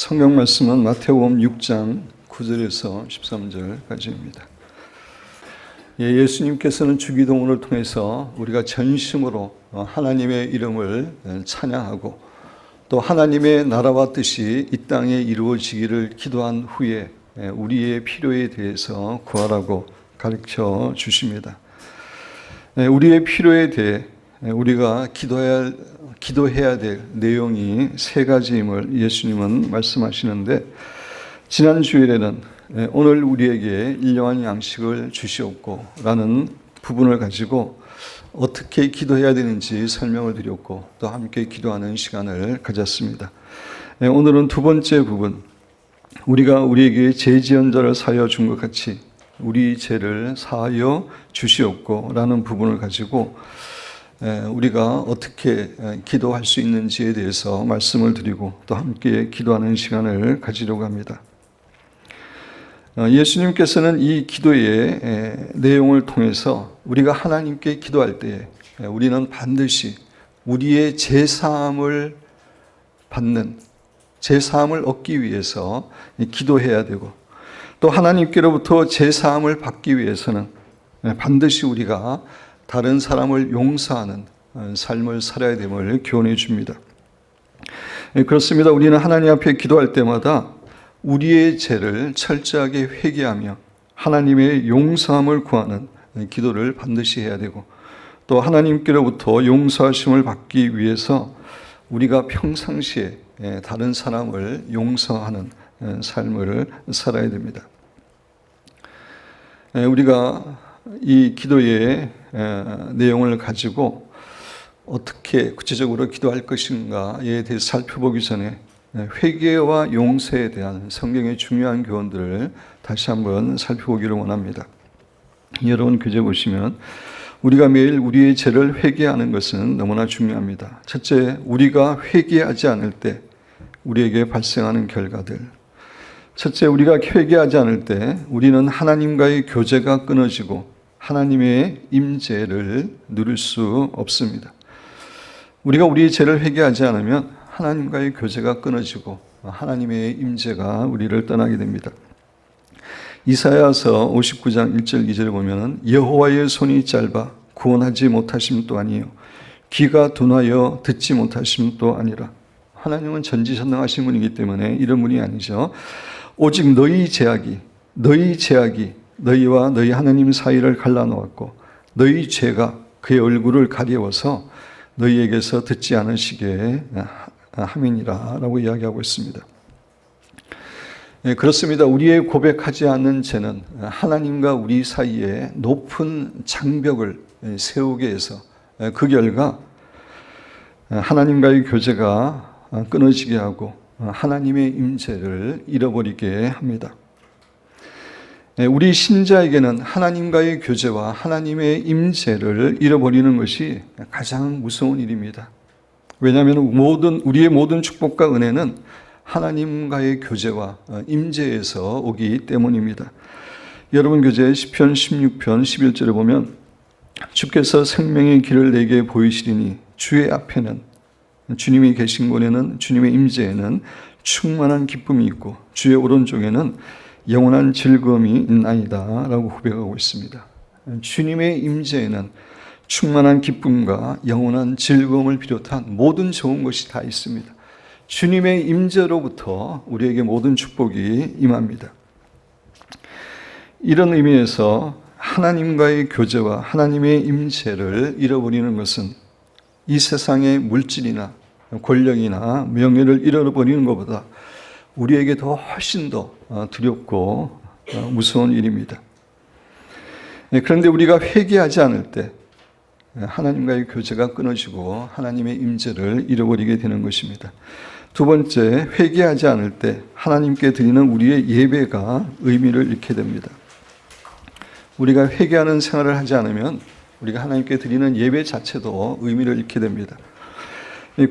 성경 말씀은 마태복음 6장 9절에서 13절까지입니다. 예수님께서는 주기도문을 통해서 우리가 전심으로 하나님의 이름을 찬양하고 또 하나님의 나라와 뜻이 이 땅에 이루어지기를 기도한 후에 우리의 필요에 대해서 구하라고 가르쳐 주십니다. 우리의 필요에 대해 우리가 기도해야 될 내용이 세 가지임을 예수님은 말씀하시는데, 지난 주일에는 오늘 우리에게 일용할 양식을 주시옵고 라는 부분을 가지고 어떻게 기도해야 되는지 설명을 드렸고 또 함께 기도하는 시간을 가졌습니다. 오늘은 두 번째 부분, 우리가 우리에게 죄 지은 자를 사하여 준 것 같이 우리 죄를 사하여 주시옵고 라는 부분을 가지고 우리가 어떻게 기도할 수 있는지에 대해서 말씀을 드리고 또 함께 기도하는 시간을 가지려고 합니다. 예수님께서는 이 기도의 내용을 통해서 우리가 하나님께 기도할 때 우리는 반드시 우리의 제사함을 받는, 제사함을 얻기 위해서 기도해야 되고, 또 하나님께로부터 제사함을 받기 위해서는 반드시 우리가 다른 사람을 용서하는 삶을 살아야 됨을 교훈해 줍니다. 그렇습니다. 우리는 하나님 앞에 기도할 때마다 우리의 죄를 철저하게 회개하며 하나님의 용서함을 구하는 기도를 반드시 해야 되고, 또 하나님께로부터 용서하심을 받기 위해서 우리가 평상시에 다른 사람을 용서하는 삶을 살아야 됩니다. 우리가 이 기도의 내용을 가지고 어떻게 구체적으로 기도할 것인가에 대해서 살펴보기 전에 회개와 용서에 대한 성경의 중요한 교훈들을 다시 한번 살펴보기를 원합니다. 여러분 교재 보시면 우리가 매일 우리의 죄를 회개하는 것은 너무나 중요합니다. 첫째, 우리가 회개하지 않을 때 우리에게 발생하는 결과들. 첫째, 우리가 회개하지 않을 때 우리는 하나님과의 교제가 끊어지고 하나님의 임재를 누릴 수 없습니다. 우리가 우리의 죄를 회개하지 않으면 하나님과의 교제가 끊어지고 하나님의 임재가 우리를 떠나게 됩니다. 이사야서 59장 1절 2절을 보면 여호와의 손이 짧아 구원하지 못하심도 아니요 귀가 둔하여 듣지 못하심도 아니라. 하나님은 전지전능하신 분이기 때문에 이런 분이 아니죠. 오직 너희 제약이 너희와 너희 하나님 사이를 갈라놓았고 너희 죄가 그의 얼굴을 가리워서 너희에게서 듣지 않으시게 함이니라 라고 이야기하고 있습니다. 그렇습니다. 우리의 고백하지 않는 죄는 하나님과 우리 사이에 높은 장벽을 세우게 해서 그 결과 하나님과의 교제가 끊어지게 하고 하나님의 임재를 잃어버리게 합니다. 우리 신자에게는 하나님과의 교제와 하나님의 임재를 잃어버리는 것이 가장 무서운 일입니다. 왜냐하면 우리의 모든 축복과 은혜는 하나님과의 교제와 임재에서 오기 때문입니다. 여러분 교재 시편 16편 11절에 보면 주께서 생명의 길을 내게 보이시리니 주의 앞에는, 주님이 계신 곳에는, 주님의 임재에는 충만한 기쁨이 있고 주의 오른쪽에는 영원한 즐거움이 있나이다 라고 고백하고 있습니다. 주님의 임재에는 충만한 기쁨과 영원한 즐거움을 비롯한 모든 좋은 것이 다 있습니다. 주님의 임재로부터 우리에게 모든 축복이 임합니다. 이런 의미에서 하나님과의 교제와 하나님의 임재를 잃어버리는 것은 이 세상의 물질이나 권력이나 명예를 잃어버리는 것보다 우리에게 더 훨씬 더 두렵고 무서운 일입니다. 그런데 우리가 회개하지 않을 때 하나님과의 교제가 끊어지고 하나님의 임재를 잃어버리게 되는 것입니다. 두 번째, 회개하지 않을 때 하나님께 드리는 우리의 예배가 의미를 잃게 됩니다. 우리가 회개하는 생활을 하지 않으면 우리가 하나님께 드리는 예배 자체도 의미를 잃게 됩니다.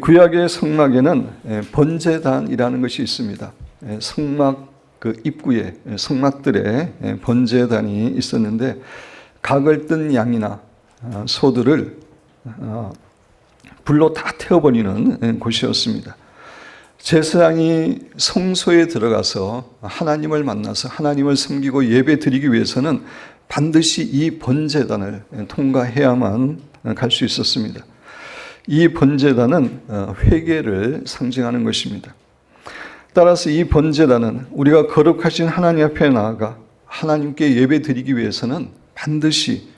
구약의 성막에는 번제단이라는 것이 있습니다. 성막 그 입구에 성막들에 번제단이 있었는데 각을 뜬 양이나 소들을 불로 다 태워버리는 곳이었습니다. 제사장이 성소에 들어가서 하나님을 만나서 하나님을 섬기고 예배 드리기 위해서는 반드시 이 번제단을 통과해야만 갈 수 있었습니다. 이 번제단은 회개를 상징하는 것입니다. 따라서 이 번제단은 우리가 거룩하신 하나님 앞에 나아가 하나님께 예배 드리기 위해서는 반드시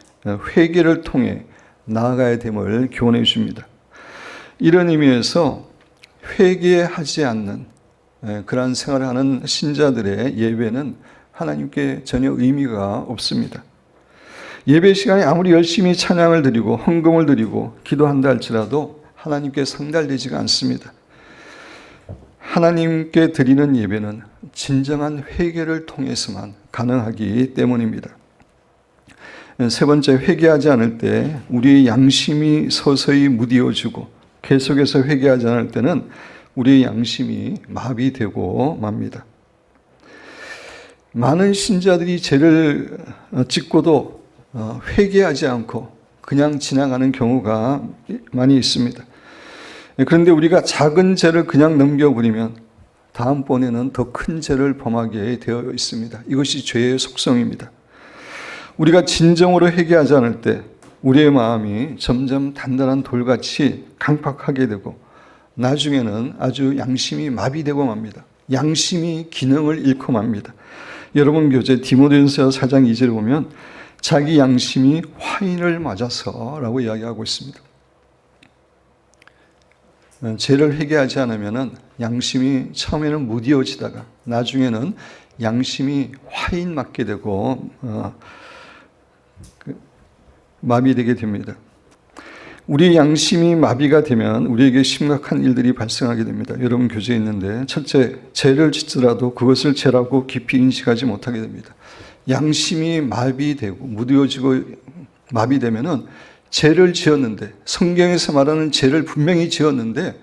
회개를 통해 나아가야 됨을 교훈해 줍니다. 이런 의미에서 회개하지 않는 그러한 생활을 하는 신자들의 예배는 하나님께 전혀 의미가 없습니다. 예배 시간에 아무리 열심히 찬양을 드리고 헌금을 드리고 기도한다 할지라도 하나님께 상달되지가 않습니다. 하나님께 드리는 예배는 진정한 회개를 통해서만 가능하기 때문입니다. 세 번째, 회개하지 않을 때 우리의 양심이 서서히 무디어지고 계속해서 회개하지 않을 때는 우리의 양심이 마비되고 맙니다. 많은 신자들이 죄를 짓고도 회개하지 않고 그냥 지나가는 경우가 많이 있습니다. 그런데 우리가 작은 죄를 그냥 넘겨버리면 다음번에는 더 큰 죄를 범하게 되어 있습니다. 이것이 죄의 속성입니다. 우리가 진정으로 회개하지 않을 때 우리의 마음이 점점 단단한 돌같이 강팍하게 되고 나중에는 아주 양심이 마비되고 맙니다. 양심이 기능을 잃고 맙니다. 여러분 교재 디모데전서 4장 2절에 보면 자기 양심이 화인을 맞아서 라고 이야기하고 있습니다. 죄를 회개하지 않으면 양심이 처음에는 무디어지다가 나중에는 양심이 화인 맞게 되고 마비되게 됩니다. 우리 양심이 마비가 되면 우리에게 심각한 일들이 발생하게 됩니다. 여러분 교재에 있는데 첫째, 죄를 짓더라도 그것을 죄라고 깊이 인식하지 못하게 됩니다. 양심이 마비되고 무뎌지고 마비되면은 죄를 지었는데 성경에서 말하는 죄를 분명히 지었는데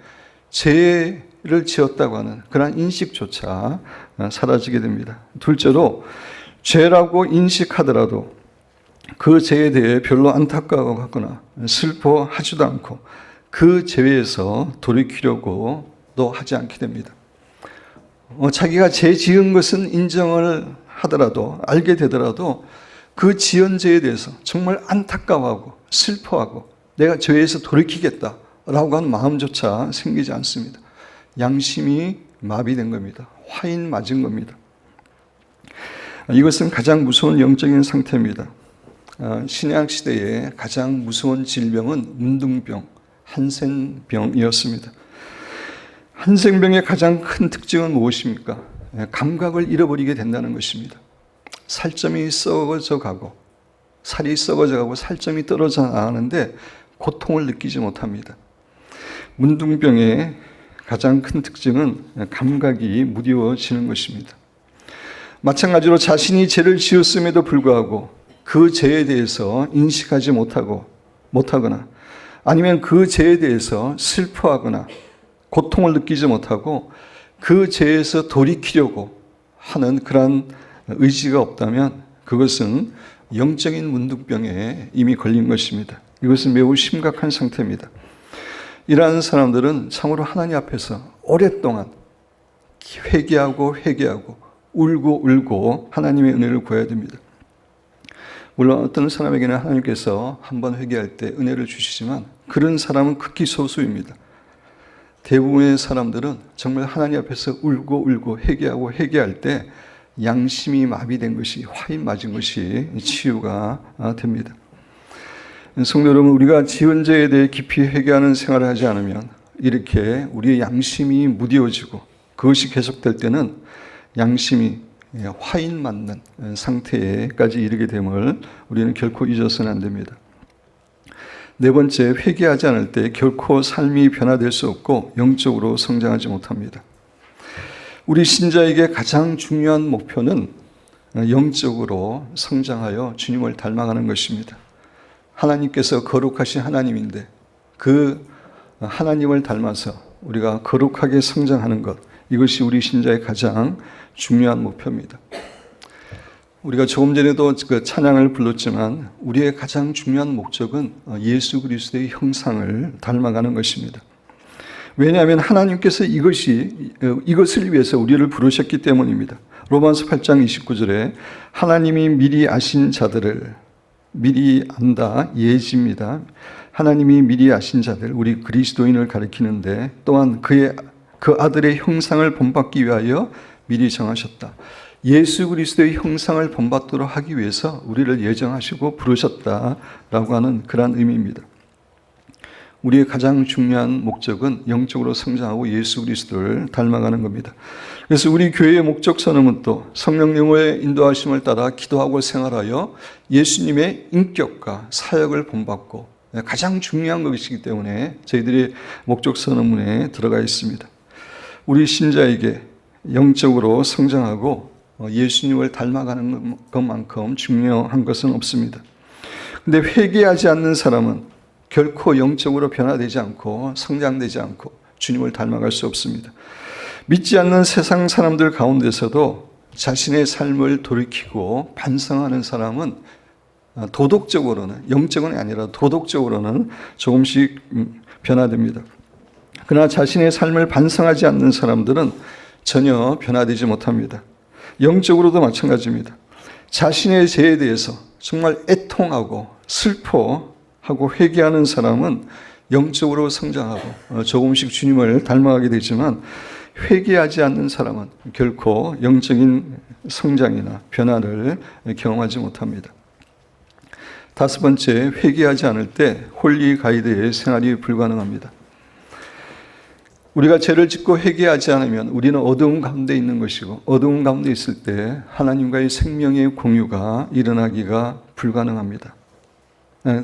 죄를 지었다고 하는 그런 인식조차 사라지게 됩니다. 둘째로 죄라고 인식하더라도 그 죄에 대해 별로 안타까워하거나 슬퍼하지도 않고 그 죄에서 돌이키려고도 하지 않게 됩니다. 자기가 죄 지은 것은 인정을 하더라도 알게 되더라도 그 지은 죄에 대해서 정말 안타까워하고 슬퍼하고 내가 죄에서 돌이키겠다라고 하는 마음조차 생기지 않습니다. 양심이 마비된 겁니다. 화인 맞은 겁니다. 이것은 가장 무서운 영적인 상태입니다. 신약 시대에 가장 무서운 질병은 문둥병, 한센병이었습니다. 한센병의 가장 큰 특징은 무엇입니까? 감각을 잃어버리게 된다는 것입니다. 살점이 썩어져 가고 살이 썩어져 가고 살점이 떨어져 나가는데 고통을 느끼지 못합니다. 문둥병의 가장 큰 특징은 감각이 무디어지는 것입니다. 마찬가지로 자신이 죄를 지었음에도 불구하고 그 죄에 대해서 인식하지 못하거나 아니면 그 죄에 대해서 슬퍼하거나 고통을 느끼지 못하고 그 죄에서 돌이키려고 하는 그런 의지가 없다면 그것은 영적인 문둥병에 이미 걸린 것입니다. 이것은 매우 심각한 상태입니다. 이러한 사람들은 참으로 하나님 앞에서 오랫동안 회개하고 울고 하나님의 은혜를 구해야 됩니다. 물론 어떤 사람에게는 하나님께서 한번 회개할 때 은혜를 주시지만 그런 사람은 극히 소수입니다. 대부분의 사람들은 정말 하나님 앞에서 울고 회개할 때 양심이 마비된 것이 화인 맞은 것이 치유가 됩니다. 성도 여러분, 우리가 지은 죄에 대해 깊이 회개하는 생활을 하지 않으면 이렇게 우리의 양심이 무디어지고 그것이 계속될 때는 양심이 화인 맞는 상태까지 이르게 됨을 우리는 결코 잊어서는 안 됩니다. 네 번째, 회개하지 않을 때 결코 삶이 변화될 수 없고 영적으로 성장하지 못합니다. 우리 신자에게 가장 중요한 목표는 영적으로 성장하여 주님을 닮아가는 것입니다. 하나님께서 거룩하신 하나님인데 그 하나님을 닮아서 우리가 거룩하게 성장하는 것, 이것이 우리 신자의 가장 중요한 목표입니다. 우리가 조금 전에도 그 찬양을 불렀지만 우리의 가장 중요한 목적은 예수 그리스도의 형상을 닮아가는 것입니다. 왜냐하면 하나님께서 이것을 위해서 우리를 부르셨기 때문입니다. 로마서 8장 29절에 하나님이 미리 아신 자들을, 미리 안다, 예지입니다. 하나님이 미리 아신 자들, 우리 그리스도인을 가리키는데 또한 그 아들의 형상을 본받기 위하여 미리 정하셨다. 예수 그리스도의 형상을 본받도록 하기 위해서 우리를 예정하시고 부르셨다라고 하는 그런 의미입니다. 우리의 가장 중요한 목적은 영적으로 성장하고 예수 그리스도를 닮아가는 겁니다. 그래서 우리 교회의 목적 선언은 또 성령님의 인도하심을 따라 기도하고 생활하여 예수님의 인격과 사역을 본받고, 가장 중요한 것이기 때문에 저희들이 목적 선언문에 들어가 있습니다. 우리 신자에게 영적으로 성장하고 예수님을 닮아가는 것만큼 중요한 것은 없습니다. 근데 회개하지 않는 사람은 결코 영적으로 변화되지 않고 성장되지 않고 주님을 닮아갈 수 없습니다. 믿지 않는 세상 사람들 가운데서도 자신의 삶을 돌이키고 반성하는 사람은 도덕적으로는, 영적은 아니라 도덕적으로는 조금씩 변화됩니다. 그러나 자신의 삶을 반성하지 않는 사람들은 전혀 변화되지 못합니다. 영적으로도 마찬가지입니다. 자신의 죄에 대해서 정말 애통하고 슬퍼하고 회개하는 사람은 영적으로 성장하고 조금씩 주님을 닮아가게 되지만, 회개하지 않는 사람은 결코 영적인 성장이나 변화를 경험하지 못합니다. 다섯 번째, 회개하지 않을 때 홀리 가이드의 생활이 불가능합니다. 우리가 죄를 짓고 회개하지 않으면 우리는 어두움 가운데 있는 것이고, 어두움 가운데 있을 때 하나님과의 생명의 공유가 일어나기가 불가능합니다.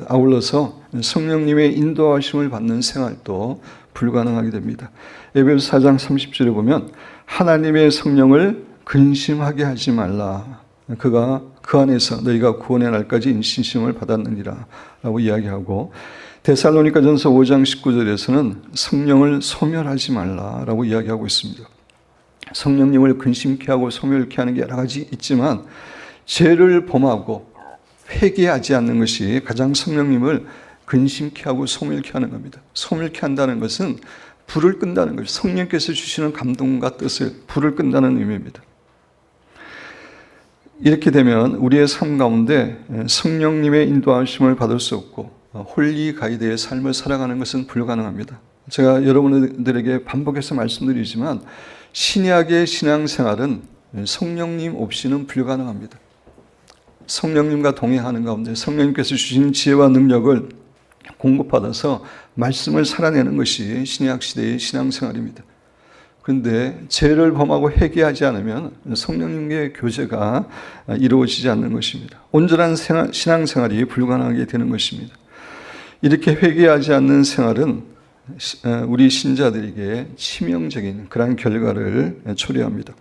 아울러서 성령님의 인도하심을 받는 생활도 불가능하게 됩니다. 에베소서 4장 30절에 보면 하나님의 성령을 근심하게 하지 말라. 그가 그 안에서 너희가 구원의 날까지 인신심을 받았느니라 라고 이야기하고, 데살로니가전서 5장 19절에서는 성령을 소멸하지 말라라고 이야기하고 있습니다. 성령님을 근심케 하고 소멸케 하는 게 여러 가지 있지만, 죄를 범하고 회개하지 않는 것이 가장 성령님을 근심케 하고 소멸케 하는 겁니다. 소멸케 한다는 것은 불을 끈다는 것이죠. 성령께서 주시는 감동과 뜻을 불을 끈다는 의미입니다. 이렇게 되면 우리의 삶 가운데 성령님의 인도하심을 받을 수 없고 홀리 가이드의 삶을 살아가는 것은 불가능합니다. 제가 여러분들에게 반복해서 말씀드리지만, 신약의 신앙생활은 성령님 없이는 불가능합니다. 성령님과 동행하는 가운데 성령님께서 주신 지혜와 능력을 공급받아서 말씀을 살아내는 것이 신약 시대의 신앙생활입니다. 그런데 죄를 범하고 회개하지 않으면 성령님의 교제가 이루어지지 않는 것입니다. 온전한 신앙생활이 불가능하게 되는 것입니다. 이렇게 회개하지 않는 생활은 우리 신자들에게 치명적인 그러한 결과를 초래합니다.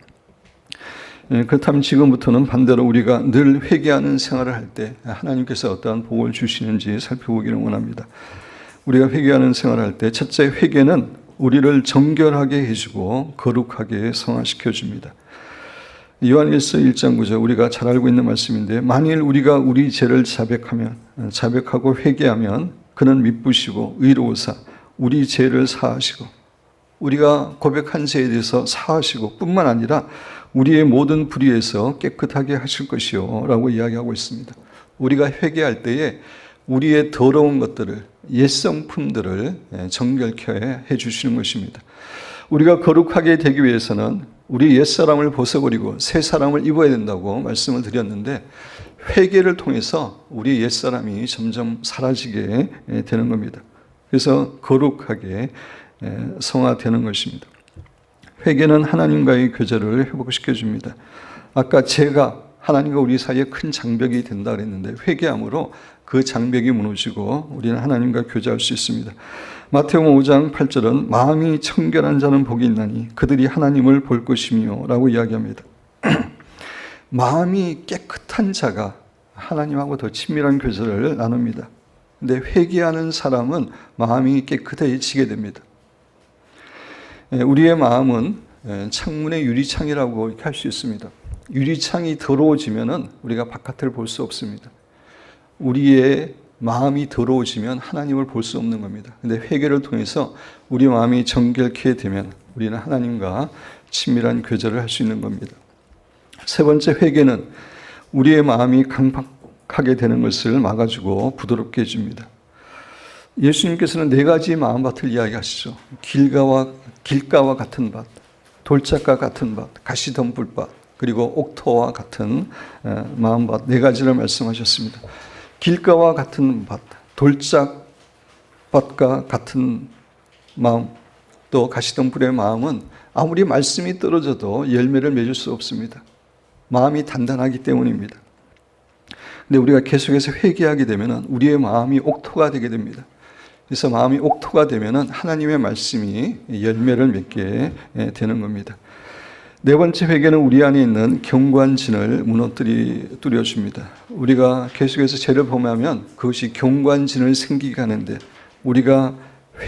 그렇다면 지금부터는 반대로 우리가 늘 회개하는 생활을 할 때 하나님께서 어떠한 복을 주시는지 살펴보기를 원합니다. 우리가 회개하는 생활을 할 때 첫째, 회개는 우리를 정결하게 해주고 거룩하게 성화시켜 줍니다. 요한일서 1장 9절, 우리가 잘 알고 있는 말씀인데, 만일 우리가 우리 죄를 자백하고 회개하면 그는 미쁘시고 의로우사 우리 죄를 사하시고, 우리가 고백한 죄에 대해서 사하시고 뿐만 아니라 우리의 모든 불의에서 깨끗하게 하실 것이요 라고 이야기하고 있습니다. 우리가 회개할 때에 우리의 더러운 것들을, 옛성품들을 정결케 해주시는 것입니다. 우리가 거룩하게 되기 위해서는 우리 옛사람을 벗어버리고 새 사람을 입어야 된다고 말씀을 드렸는데, 회개를 통해서 우리 옛사람이 점점 사라지게 되는 겁니다. 그래서 거룩하게 성화되는 것입니다. 회개는 하나님과의 교제를 회복시켜 줍니다. 아까 죄가 하나님과 우리 사이에 큰 장벽이 된다 그랬는데, 회개함으로 그 장벽이 무너지고 우리는 하나님과 교제할 수 있습니다. 마태복음 5장 8절은 마음이 청결한 자는 복이 있나니 그들이 하나님을 볼 것이며 라고 이야기합니다. 마음이 깨끗한 자가 하나님하고 더 친밀한 교제를 나눕니다. 근데 회개하는 사람은 마음이 깨끗해지게 됩니다. 우리의 마음은 창문의 유리창이라고 할 수 있습니다. 유리창이 더러워지면은 우리가 바깥을 볼 수 없습니다. 우리의 마음이 더러워지면 하나님을 볼 수 없는 겁니다. 근데 회개를 통해서 우리 마음이 정결케 되면 우리는 하나님과 친밀한 교제를 할 수 있는 겁니다. 세 번째, 회개는 우리의 마음이 강팍하게 되는 것을 막아주고 부드럽게 해줍니다. 예수님께서는 네 가지 마음밭을 이야기하시죠. 길가와 같은 밭, 돌짝과 같은 밭, 가시덤불밭, 그리고 옥토와 같은 마음밭, 네 가지를 말씀하셨습니다. 길가와 같은 밭, 돌짝밭과 같은 마음, 또 가시덤불의 마음은 아무리 말씀이 떨어져도 열매를 맺을 수 없습니다. 마음이 단단하기 때문입니다. 근데 우리가 계속해서 회개하게 되면 우리의 마음이 옥토가 되게 됩니다. 그래서 마음이 옥토가 되면 하나님의 말씀이 열매를 맺게 되는 겁니다. 네 번째, 회개는 우리 안에 있는 경관진을 무너뜨려 줍니다. 우리가 계속해서 죄를 범하면 그것이 경관진을 생기게 하는데 우리가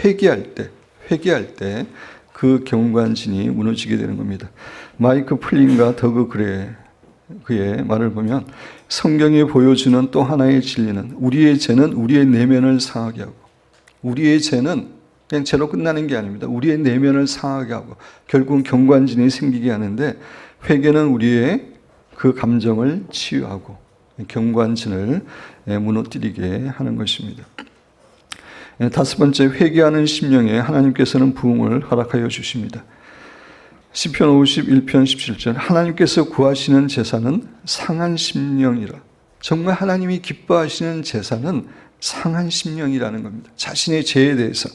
회개할 때 그 경관진이 무너지게 되는 겁니다. 마이크 플린과 더그 그의 말을 보면 성경이 보여주는 또 하나의 진리는 우리의 죄는 우리의 내면을 상하게 하고, 우리의 죄는 그냥 죄로 끝나는 게 아닙니다. 우리의 내면을 상하게 하고 결국은 경관진이 생기게 하는데, 회개는 우리의 그 감정을 치유하고 경관진을 무너뜨리게 하는 것입니다. 다섯 번째, 회개하는 심령에 하나님께서는 부흥을 허락하여 주십니다. 시편 51편 17절, 하나님께서 구하시는 제사는 상한 심령이라. 정말 하나님이 기뻐하시는 제사는 상한 심령이라는 겁니다. 자신의 죄에 대해서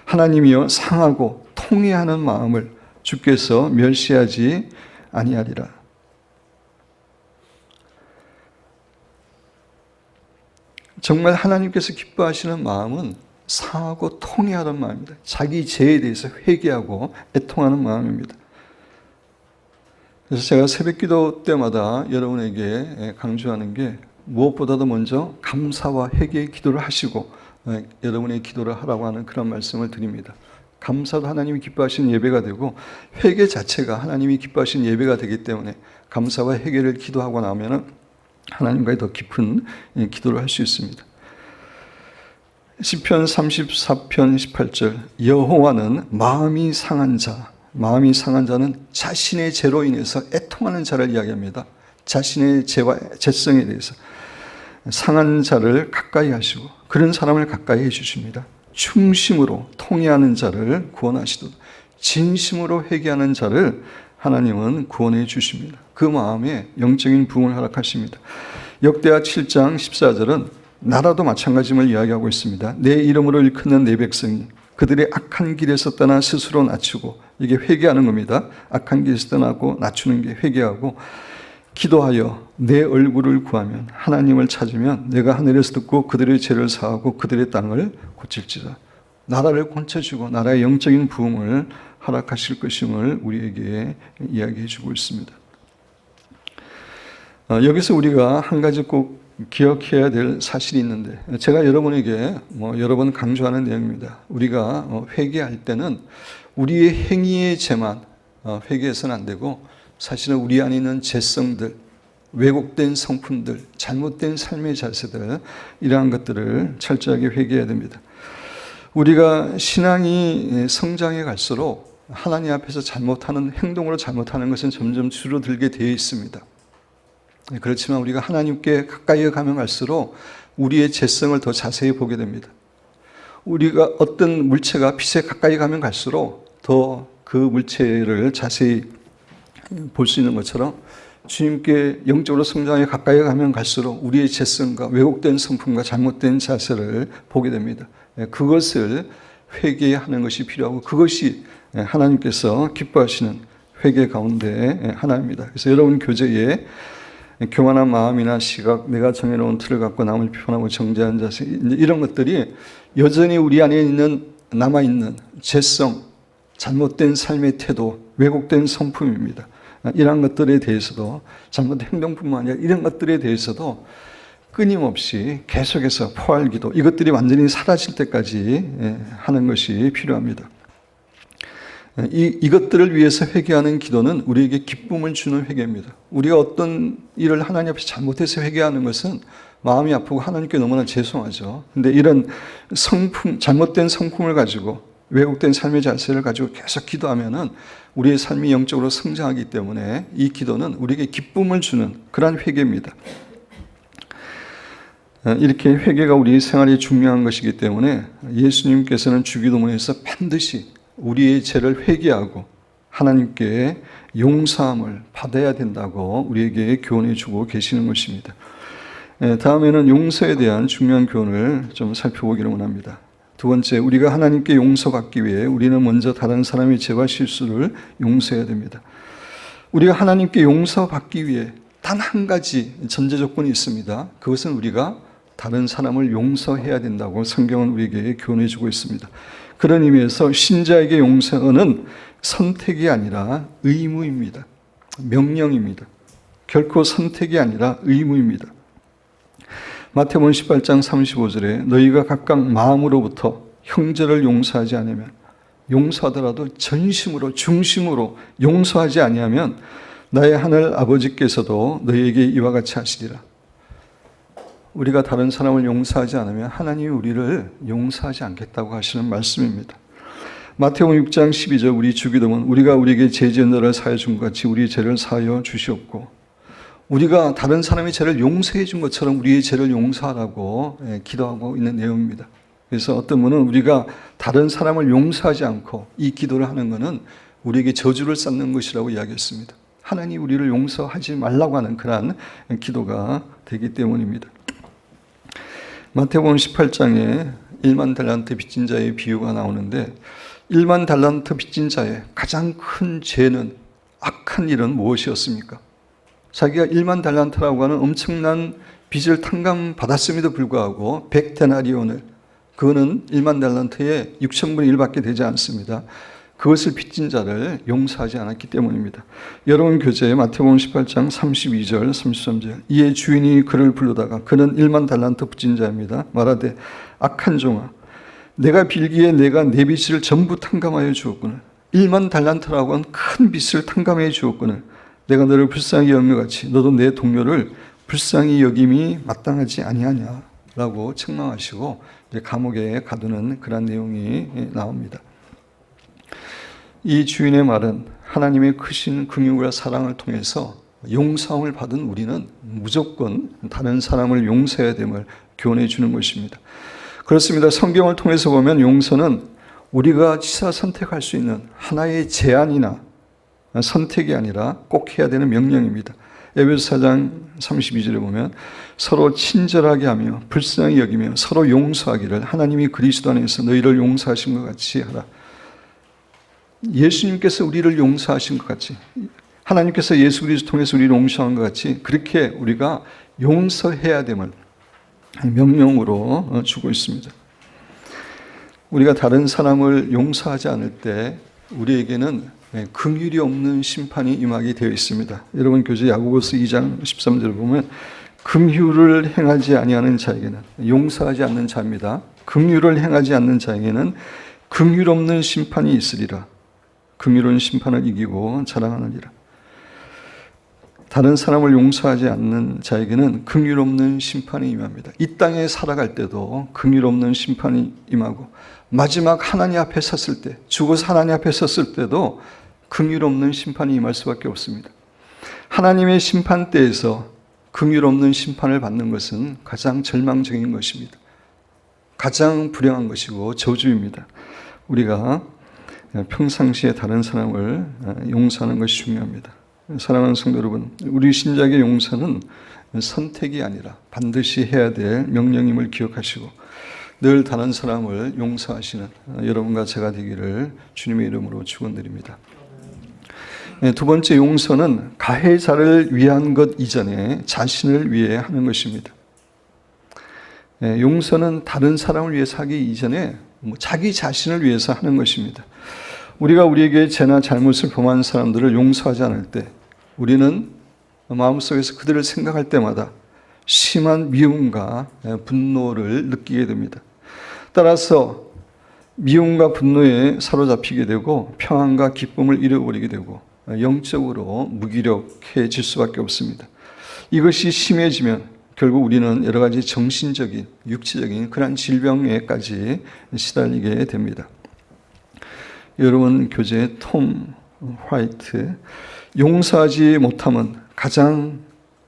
하나님이여 상하고 통회하는 마음을 주께서 멸시하지 아니하리라. 정말 하나님께서 기뻐하시는 마음은 상하고 통회하는 마음입니다. 자기 죄에 대해서 회개하고 애통하는 마음입니다. 그래서 제가 새벽기도 때마다 여러분에게 강조하는 게 무엇보다도 먼저 감사와 회개의 기도를 하시고 여러분의 기도를 하라고 하는 그런 말씀을 드립니다. 감사도 하나님이 기뻐하시는 예배가 되고 회개 자체가 하나님이 기뻐하시는 예배가 되기 때문에 감사와 회개를 기도하고 나면 하나님과의 더 깊은 기도를 할 수 있습니다. 시편 34편 18절, 여호와는 마음이 상한 자는 자신의 죄로 인해서 애통하는 자를 이야기합니다. 자신의 죄와 죄성에 대해서 상한 자를 가까이 하시고 그런 사람을 가까이 해주십니다. 충심으로 통회하는 자를 구원하시도다. 진심으로 회개하는 자를 하나님은 구원해 주십니다. 그 마음에 영적인 부흥을 허락하십니다. 역대하 7장 14절은 나라도 마찬가지임을 이야기하고 있습니다. 내 이름으로 일컫는 내 백성이 그들의 악한 길에서 떠나 스스로 낮추고, 이게 회개하는 겁니다. 악한 길에서 떠나고 낮추는 게 회개하고, 기도하여 내 얼굴을 구하면, 하나님을 찾으면 내가 하늘에서 듣고 그들의 죄를 사하고 그들의 땅을 고칠지라. 나라를 고쳐주고 나라의 영적인 부흥을 허락하실 것임을 우리에게 이야기해 주고 있습니다. 여기서 우리가 한 가지 꼭 기억해야 될 사실이 있는데, 제가 여러분에게 여러 번 강조하는 내용입니다. 우리가 회개할 때는 우리의 행위의 죄만 회개해서는 안 되고, 사실은 우리 안에 있는 죄성들, 왜곡된 성품들, 잘못된 삶의 자세들, 이러한 것들을 철저하게 회개해야 됩니다. 우리가 신앙이 성장해 갈수록 하나님 앞에서 잘못하는 행동으로 잘못하는 것은 점점 줄어들게 되어 있습니다. 그렇지만 우리가 하나님께 가까이 가면 갈수록 우리의 죄성을 더 자세히 보게 됩니다. 우리가 어떤 물체가 빛에 가까이 가면 갈수록 더 그 물체를 자세히 볼 수 있는 것처럼, 주님께 영적으로 성장해 가까이 가면 갈수록 우리의 죄성과 왜곡된 성품과 잘못된 자세를 보게 됩니다. 그것을 회개하는 것이 필요하고, 그것이 하나님께서 기뻐하시는 회개 가운데 하나입니다. 그래서 여러분 교제에 교만한 마음이나 시각, 내가 정해놓은 틀을 갖고 남을 비판하고 정죄하는 자세, 이런 것들이 여전히 우리 안에 남아있는 죄성, 잘못된 삶의 태도, 왜곡된 성품입니다. 이런 것들에 대해서도, 잘못된 행동뿐만 아니라 이런 것들에 대해서도 끊임없이 계속해서 포할기도, 이것들이 완전히 사라질 때까지 하는 것이 필요합니다. 이것들을 위해서 회개하는 기도는 우리에게 기쁨을 주는 회개입니다. 우리가 어떤 일을 하나님 앞에서 잘못해서 회개하는 것은 마음이 아프고 하나님께 너무나 죄송하죠. 근데 이런 성품, 잘못된 성품을 가지고 왜곡된 삶의 자세를 가지고 계속 기도하면은 우리의 삶이 영적으로 성장하기 때문에 이 기도는 우리에게 기쁨을 주는 그러한 회개입니다. 이렇게 회개가 우리 생활에 중요한 것이기 때문에 예수님께서는 주기도문에서 반드시 우리의 죄를 회개하고 하나님께 용서함을 받아야 된다고 우리에게 교훈해 주고 계시는 것입니다. 다음에는 용서에 대한 중요한 교훈을 좀 살펴보기를 원합니다. 두 번째, 우리가 하나님께 용서받기 위해 우리는 먼저 다른 사람의 죄와 실수를 용서해야 됩니다. 우리가 하나님께 용서받기 위해 단 한 가지 전제 조건이 있습니다. 그것은 우리가 다른 사람을 용서해야 된다고 성경은 우리에게 교훈해 주고 있습니다. 그런 의미에서 신자에게 용서는 선택이 아니라 의무입니다. 명령입니다. 결코 선택이 아니라 의무입니다. 마태복음 18장 35절에 너희가 각각 마음으로부터 형제를 용서하지 않으면, 용서하더라도 전심으로 중심으로 용서하지 아니하면 나의 하늘 아버지께서도 너희에게 이와 같이 하시리라. 우리가 다른 사람을 용서하지 않으면 하나님이 우리를 용서하지 않겠다고 하시는 말씀입니다. 마태복음 6장 12절 우리 주기도문 우리가 우리에게 죄 지은 자를 사하여 준 것 같이 우리의 죄를 사하여 주시옵고, 우리가 다른 사람의 죄를 용서해 준 것처럼 우리의 죄를 용서하라고 기도하고 있는 내용입니다. 그래서 어떤 분은 우리가 다른 사람을 용서하지 않고 이 기도를 하는 것은 우리에게 저주를 쌓는 것이라고 이야기했습니다. 하나님 우리를 용서하지 말라고 하는 그러한 기도가 되기 때문입니다. 마태복음 18장에 1만 달란트 빚진 자의 비유가 나오는데 1만 달란트 빚진 자의 가장 큰 죄는, 악한 일은 무엇이었습니까? 자기가 1만 달란트라고 하는 엄청난 빚을 탕감받았음에도 불구하고 100데나리온을, 그거는 1만 달란트의 6천분의 1밖에 되지 않습니다. 그것을 빚진 자를 용서하지 않았기 때문입니다. 여러분 교재에 마태복음 18장 32절 33절 이에 주인이 그를 부르다가 그는 1만 달란트 빚진 자입니다. 말하되 악한 종아, 내가 빌기에 내가 내 빚을 전부 탕감하여 주었거늘, 1만 달란트라고 한 큰 빚을 탕감해 주었거늘 내가 너를 불쌍히 여김같이 너도 내 동료를 불쌍히 여김이 마땅하지 아니하냐라고 책망하시고 이제 감옥에 가두는 그런 내용이 나옵니다. 이 주인의 말은 하나님의 크신 긍휼과 사랑을 통해서 용서함을 받은 우리는 무조건 다른 사람을 용서해야 됨을 교훈해 주는 것입니다. 그렇습니다. 성경을 통해서 보면 용서는 우리가 지사 선택할 수 있는 하나의 제안이나 선택이 아니라 꼭 해야 되는 명령입니다. 에베소 4장 32절에 보면 서로 친절하게 하며 불쌍히 여기며 서로 용서하기를 하나님이 그리스도 안에서 너희를 용서하신 것 같이 하라. 예수님께서 우리를 용서하신 것 같이, 하나님께서 예수 그리스도 통해서 우리를 용서한 것 같이 그렇게 우리가 용서해야 됨을 명령으로 주고 있습니다. 우리가 다른 사람을 용서하지 않을 때 우리에게는 긍휼이 없는 심판이 임하게 되어 있습니다. 여러분 교재 야고보서 2장 13절을 보면 긍휼을 행하지 아니하는 자에게는, 용서하지 않는 자입니다. 긍휼을 행하지 않는 자에게는 긍휼 없는 심판이 있으리라. 긍휼은 심판을 이기고 자랑하느니라. 다른 사람을 용서하지 않는 자에게는 긍휼 없는 심판이 임합니다. 이 땅에 살아갈 때도 긍휼 없는 심판이 임하고 마지막 하나님 앞에 섰을 때, 죽어서 하나님 앞에 섰을 때도 긍휼 없는 심판이 임할 수밖에 없습니다. 하나님의 심판대에서 긍휼 없는 심판을 받는 것은 가장 절망적인 것입니다. 가장 불행한 것이고 저주입니다. 우리가 평상시에 다른 사람을 용서하는 것이 중요합니다. 사랑하는 성도 여러분, 우리 신자에게 용서는 선택이 아니라 반드시 해야 될 명령임을 기억하시고 늘 다른 사람을 용서하시는 여러분과 제가 되기를 주님의 이름으로 축원드립니다. 두 번째, 용서는 가해자를 위한 것 이전에 자신을 위해 하는 것입니다. 용서는 다른 사람을 위해서 하기 이전에 자기 자신을 위해서 하는 것입니다. 우리가 우리에게 죄나 잘못을 범한 사람들을 용서하지 않을 때 우리는 마음속에서 그들을 생각할 때마다 심한 미움과 분노를 느끼게 됩니다. 따라서 미움과 분노에 사로잡히게 되고 평안과 기쁨을 잃어버리게 되고 영적으로 무기력해질 수밖에 없습니다. 이것이 심해지면 결국 우리는 여러 가지 정신적인, 육체적인 그런 질병에까지 시달리게 됩니다. 여러분 교재 톰 화이트, 용서하지 못함은 가장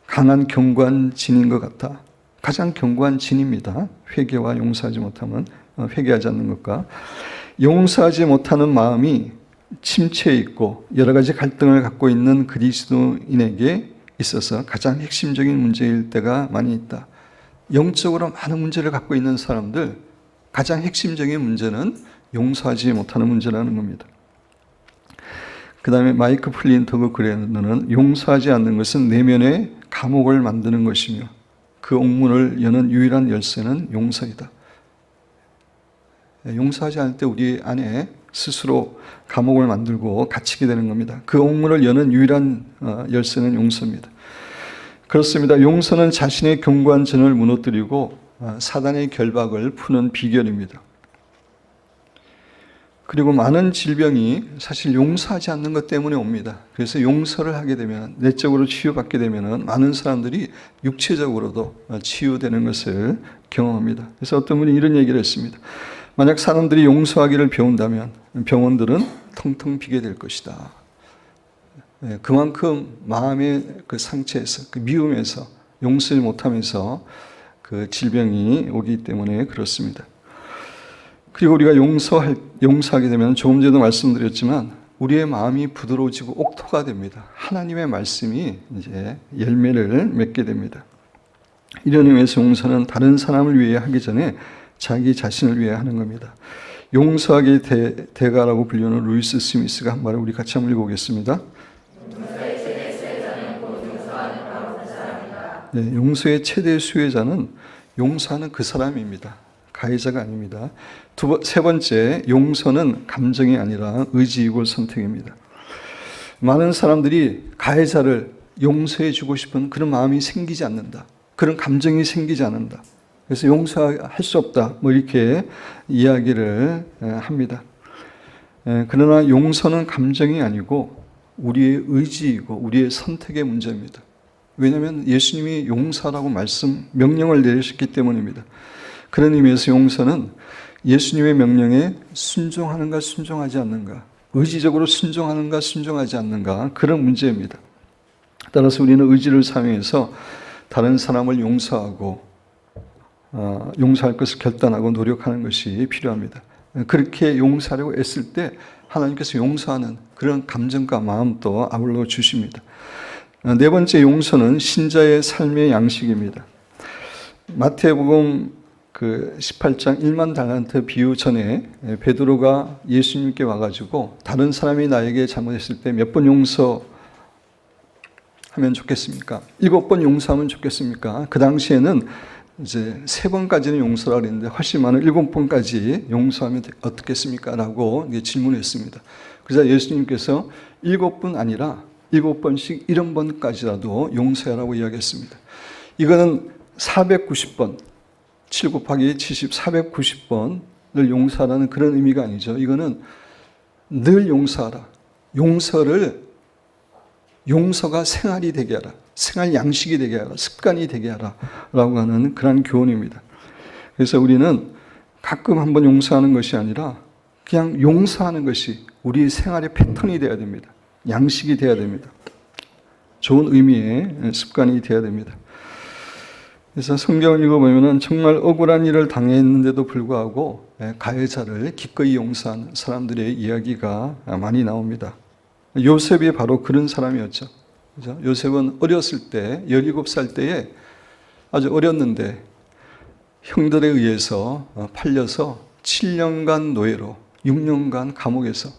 강한 경관진인 것 같다. 가장 견고한 진입니다. 회개와 용서하지 못함은 회개하지 않는 것과 용서하지 못하는 마음이 침체해 있고 여러 가지 갈등을 갖고 있는 그리스도인에게 있어서 가장 핵심적인 문제일 때가 많이 있다. 영적으로 많은 문제를 갖고 있는 사람들 가장 핵심적인 문제는 용서하지 못하는 문제라는 겁니다. 그 다음에 마이크 플린터그 그레너는 용서하지 않는 것은 내면의 감옥을 만드는 것이며 그 옥문을 여는 유일한 열쇠는 용서이다. 용서하지 않을 때 우리 안에 스스로 감옥을 만들고 갇히게 되는 겁니다. 그 옥문을 여는 유일한 열쇠는 용서입니다. 그렇습니다. 용서는 자신의 견고한 전을 무너뜨리고 사단의 결박을 푸는 비결입니다. 그리고 많은 질병이 사실 용서하지 않는 것 때문에 옵니다. 그래서 용서를 하게 되면, 내적으로 치유받게 되면 많은 사람들이 육체적으로도 치유되는 것을 경험합니다. 그래서 어떤 분이 이런 얘기를 했습니다. 만약 사람들이 용서하기를 배운다면 병원들은 텅텅 비게 될 것이다. 그만큼 마음의 그 상처에서, 그 미움에서, 용서를 못하면서 그 질병이 오기 때문에 그렇습니다. 그리고 우리가 용서하게 되면 조금 전에도 말씀드렸지만 우리의 마음이 부드러워지고 옥토가 됩니다. 하나님의 말씀이 이제 열매를 맺게 됩니다. 이런 의미에서 용서는 다른 사람을 위해 하기 전에 자기 자신을 위해 하는 겁니다. 용서하기의 대가라고 불리는 루이스 스미스가 한 말을 우리 같이 한번 읽어보겠습니다. 네, 용서의 최대 수혜자는 용서하는 그 사람입니다. 가해자가 아닙니다. 세 번째, 용서는 감정이 아니라 의지이고 선택입니다. 많은 사람들이 가해자를 용서해 주고 싶은 그런 마음이 생기지 않는다. 그런 감정이 생기지 않는다. 그래서 용서할 수 없다. 뭐 이렇게 이야기를 합니다. 그러나 용서는 감정이 아니고 우리의 의지이고 우리의 선택의 문제입니다. 왜냐하면 예수님이 용서라고 명령을 내리셨기 때문입니다. 그런 의미에서 용서는 예수님의 명령에 순종하는가 순종하지 않는가, 의지적으로 순종하는가 순종하지 않는가, 그런 문제입니다. 따라서 우리는 의지를 사용해서 다른 사람을 용서하고 용서할 것을 결단하고 노력하는 것이 필요합니다. 그렇게 용서하려고 애쓸 때 하나님께서 용서하는 그런 감정과 마음도 아울러 주십니다. 네 번째, 용서는 신자의 삶의 양식입니다. 마태복음 18장 1만 달란트 비유 전에 베드로가 예수님께 와가지고 다른 사람이 나에게 잘못했을 때 몇 번 용서하면 좋겠습니까? 7번 용서하면 좋겠습니까? 그 당시에는 이제 3번까지는 용서라고 했는데 훨씬 많은 7번까지 용서하면 어떻겠습니까? 라고 질문했습니다. 그래서 예수님께서 7번 아니라 7번씩 70번까지라도 용서하라고 이야기했습니다. 이거는 490번, 7 곱하기 70, 490번을 용서하라는 그런 의미가 아니죠. 이거는 늘 용서하라. 용서가 생활이 되게 하라. 생활 양식이 되게 하라. 습관이 되게 하라. 라고 하는 그런 교훈입니다. 그래서 우리는 가끔 한번 용서하는 것이 아니라 그냥 용서하는 것이 우리 생활의 패턴이 되어야 됩니다. 양식이 되어야 됩니다. 좋은 의미의 습관이 되어야 됩니다. 그래서 성경을 읽어보면 정말 억울한 일을 당했는데도 불구하고 가해자를 기꺼이 용서한 사람들의 이야기가 많이 나옵니다. 요셉이 바로 그런 사람이었죠. 그죠? 요셉은 어렸을 때, 17살 때에 아주 어렸는데 형들에 의해서 팔려서 7년간 노예로, 6년간 감옥에서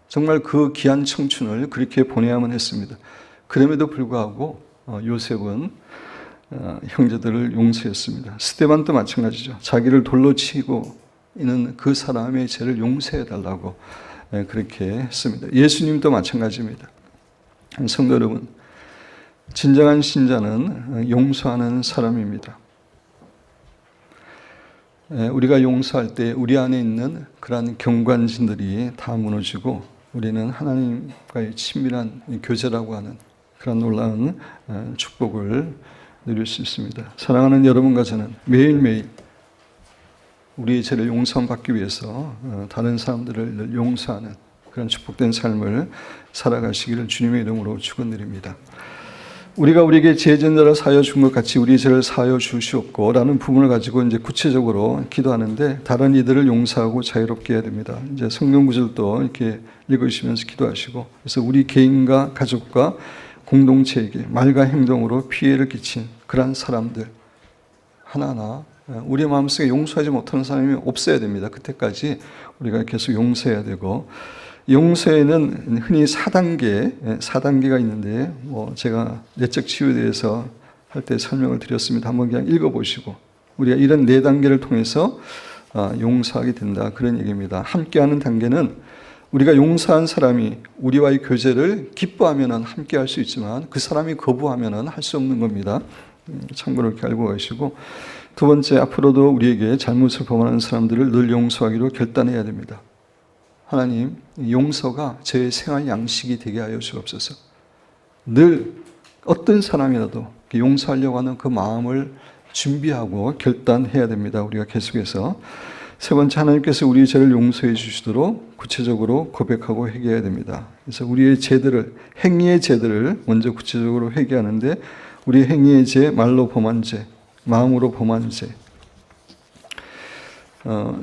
정말 그 귀한 청춘을 그렇게 보내야만 했습니다. 그럼에도 불구하고 요셉은 형제들을 용서했습니다. 스데반도 마찬가지죠. 자기를 돌로 치고 있는 그 사람의 죄를 용서해달라고 그렇게 했습니다. 예수님도 마찬가지입니다. 성도 여러분, 진정한 신자는 용서하는 사람입니다. 우리가 용서할 때 우리 안에 있는 그러한 경관진들이 다 무너지고 우리는 하나님과의 친밀한 교제라고 하는 그런 놀라운 축복을 누릴 수 있습니다. 사랑하는 여러분과 저는 매일매일 우리의 죄를 용서받기 위해서 다른 사람들을 늘 용서하는 그런 축복된 삶을 살아가시기를 주님의 이름으로 축원드립니다. 우리가 우리에게 죄 지은 자를 사하여 준 것 같이 우리 죄를 사하여 주시옵고 라는 부분을 가지고 이제 구체적으로 기도하는데 다른 이들을 용서하고 자유롭게 해야 됩니다. 이제 성경 구절도 이렇게 읽으시면서 기도하시고 그래서 우리 개인과 가족과 공동체에게 말과 행동으로 피해를 끼친 그러한 사람들 하나하나 우리 마음속에 용서하지 못하는 사람이 없어야 됩니다. 그때까지 우리가 계속 용서해야 되고 용서에는 흔히 4단계가 있는데 제가 내적 치유에 대해서 할 때 설명을 드렸습니다. 한번 그냥 읽어보시고 우리가 이런 4단계를 통해서 용서하게 된다 그런 얘기입니다. 함께하는 단계는 우리가 용서한 사람이 우리와의 교제를 기뻐하면 함께 할 수 있지만 그 사람이 거부하면 할 수 없는 겁니다. 참고로 이렇게 알고 가시고 두 번째, 앞으로도 우리에게 잘못을 범하는 사람들을 늘 용서하기로 결단해야 됩니다. 하나님, 용서가 제 생활 양식이 되게 하여 주옵소서. 늘 어떤 사람이라도 용서하려고 하는 그 마음을 준비하고 결단해야 됩니다. 우리가 계속해서. 세 번째, 하나님께서 우리의 죄를 용서해 주시도록 구체적으로 고백하고 회개해야 됩니다. 그래서 우리의 죄들을, 행위의 죄들을 먼저 구체적으로 회개하는데 우리 행위의 죄, 말로 범한 죄, 마음으로 범한 죄.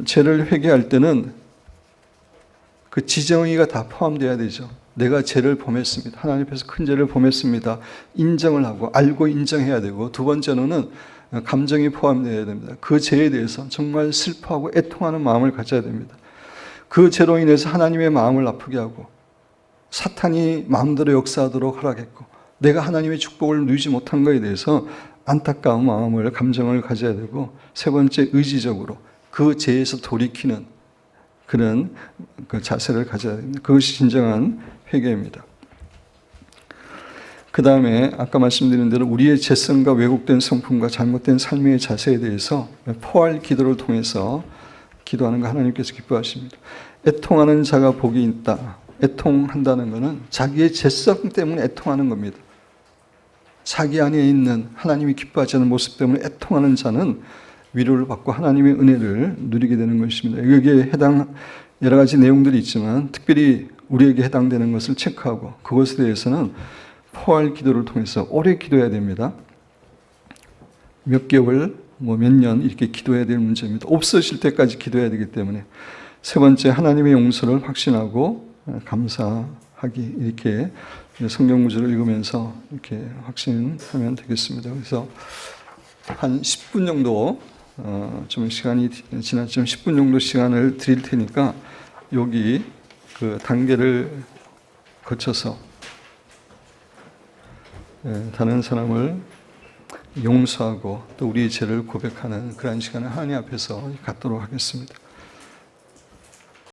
죄를 회개할 때는 그 지정의가 다 포함되어야 되죠. 내가 죄를 범했습니다. 하나님 앞에서 큰 죄를 범했습니다. 인정을 하고 알고 인정해야 되고 두 번째로는 감정이 포함되어야 됩니다. 그 죄에 대해서 정말 슬퍼하고 애통하는 마음을 가져야 됩니다. 그 죄로 인해서 하나님의 마음을 아프게 하고 사탄이 마음대로 역사하도록 허락했고 내가 하나님의 축복을 누리지 못한 것에 대해서 안타까운 마음을 감정을 가져야 되고 세 번째 의지적으로 그 죄에서 돌이키는 그런 그 자세를 가져야 됩니다. 그것이 진정한 회개입니다. 그 다음에 아까 말씀드린 대로 우리의 죄성과 왜곡된 성품과 잘못된 삶의 자세에 대해서 포할 기도를 통해서 기도하는 거 하나님께서 기뻐하십니다. 애통하는 자가 복이 있다. 애통한다는 것은 자기의 죄성 때문에 애통하는 겁니다. 자기 안에 있는 하나님이 기뻐하지 않는 모습 때문에 애통하는 자는 위로를 받고 하나님의 은혜를 누리게 되는 것입니다. 여기에 해당 여러 가지 내용들이 있지만 특별히 우리에게 해당되는 것을 체크하고 그것에 대해서는 포할 기도를 통해서 오래 기도해야 됩니다. 몇 개월, 몇 년 이렇게 기도해야 될 문제입니다. 없어질 때까지 기도해야 되기 때문에. 세 번째, 하나님의 용서를 확신하고 감사하기 이렇게 성경 구절을 읽으면서 이렇게 확신하면 되겠습니다. 그래서 한 10분 정도 좀 시간이 지났지만 10분 정도 시간을 드릴 테니까 여기 그 단계를 거쳐서 다른 사람을 용서하고 또 우리의 죄를 고백하는 그런 시간을 하나님 앞에서 갖도록 하겠습니다.